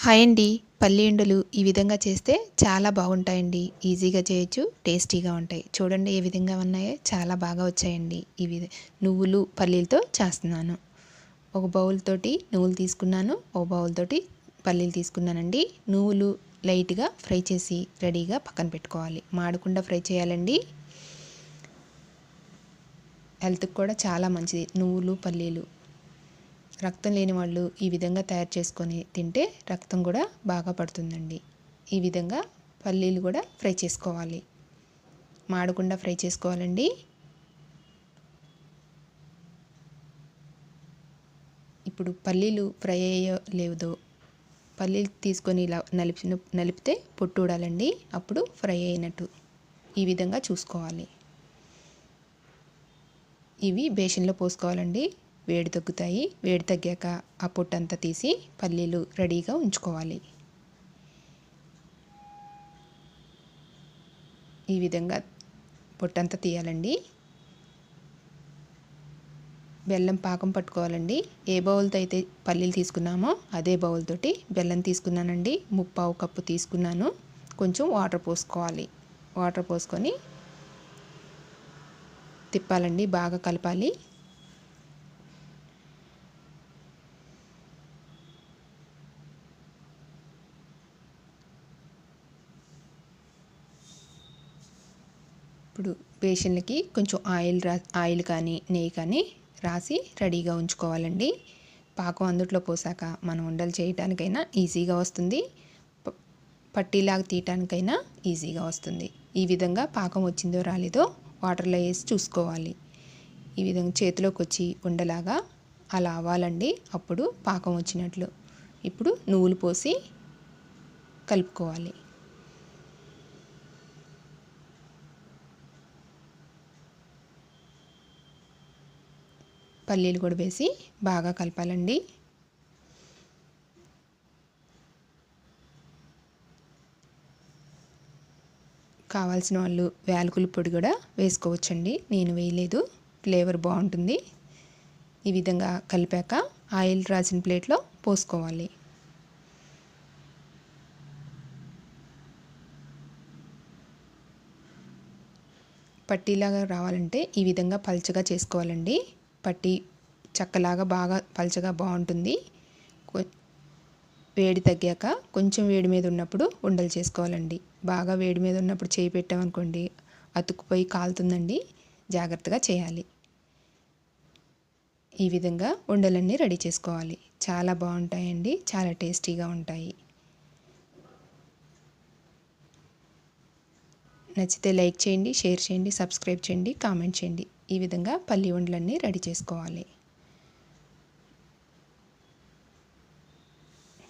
Hi అండి. పల్లి ఉండలు ఈ విధంగా చేస్తే చాలా బాగుంటాయండి. ఈజీగా చేయొచ్చు, టేస్టీగా ఉంటాయి. చూడండి ఏ విధంగా ఉన్నాయో, చాలా బాగా వచ్చాయండి. నువ్వులు పల్లీలతో చేస్తున్నాను. ఒక బౌల్ తోటి నువ్వులు తీసుకున్నాను, ఒక బౌల్ తోటి పల్లీలు తీసుకున్నానండి. నువ్వులు లైట్గా ఫ్రై చేసి రెడీగా పక్కన పెట్టుకోవాలి. మాడకుండా ఫ్రై చేయాలండి. హెల్త్కి కూడా చాలా మంచిది నువ్వులు పల్లీలు. రక్తం లేని వాళ్ళు ఈ విధంగా తయారు చేసుకొని తింటే రక్తం కూడా బాగా పడుతుందండి. ఈ విధంగా పల్లీలు కూడా ఫ్రై చేసుకోవాలి. మాడకుండా ఫ్రై చేసుకోవాలండి. ఇప్పుడు పల్లీలు ఫ్రై అయ్యో లేదో పల్లీలు తీసుకొని ఇలా నలిపితే పొట్టు ఊడాలండి. అప్పుడు ఫ్రై అయినట్టు ఈ విధంగా చూసుకోవాలి. ఇవి బేషన్లో పోసుకోవాలండి. వేడి తగ్గుతాయి. వేడి తగ్గాక ఆ పొట్టంతా తీసి పల్లీలు రెడీగా ఉంచుకోవాలి. ఈ విధంగా పొట్టంతా తీయాలండి. బెల్లం పాకం పట్టుకోవాలండి. ఏ బౌల్తో అయితే పల్లీలు తీసుకున్నామో అదే బౌల్ తోటి బెల్లం తీసుకున్నానండి. 3/4 కప్పు తీసుకున్నాను. కొంచెం వాటర్ పోసుకోవాలి. వాటర్ పోసుకొని తిప్పాలండి. బాగా కలపాలి. ఇప్పుడు బేషన్లకి కొంచెం ఆయిల్ కానీ నెయ్యి కానీ రాసి రెడీగా ఉంచుకోవాలండి. పాకం అందుట్లో పోసాక మనం ఉండలు చేయడానికైనా ఈజీగా వస్తుంది. పట్టీలాగా తీయటానికైనా ఈజీగా వస్తుంది. ఈ విధంగా పాకం వచ్చిందో రాలేదో వాటర్లో వేసి చూసుకోవాలి. ఈ విధంగా చేతిలోకి వచ్చి ఉండలాగా అలా అవ్వాలండి. అప్పుడు పాకం వచ్చినట్లు. ఇప్పుడు నువ్వులు పోసి కలుపుకోవాలి. పల్లీలు కూడా వేసి బాగా కలపాలండి. కావాల్సిన వాళ్ళు యాలకుల పొడి కూడా వేసుకోవచ్చండి. నేను వేయలేదు. ఫ్లేవర్ బాగుంటుంది. ఈ విధంగా కలిపాక ఆయిల్ రాసిన ప్లేట్లో పోసుకోవాలి. పట్టీలాగా రావాలంటే ఈ విధంగా పల్చగా చేసుకోవాలండి. పట్టి చక్కలాగా బాగా పల్చగా బాగుంటుంది. వేడి తగ్గాక కొంచెం వేడి మీద ఉన్నప్పుడు ఉండలు చేసుకోవాలండి. బాగా వేడి మీద ఉన్నప్పుడు చేయి పెట్టామనుకోండి అతుక్కుపోయి కాలుతుందండి. జాగ్రత్తగా చేయాలి. ఈ విధంగా ఉండలన్నీ రెడీ చేసుకోవాలి. చాలా బాగుంటాయండి. చాలా టేస్టీగా ఉంటాయి. నచ్చితే లైక్ చేయండి, షేర్ చేయండి, సబ్స్క్రైబ్ చేయండి, కామెంట్ చేయండి. ఈ విధంగా పల్లి ఉండలన్నీ రెడీ చేసుకోవాలి.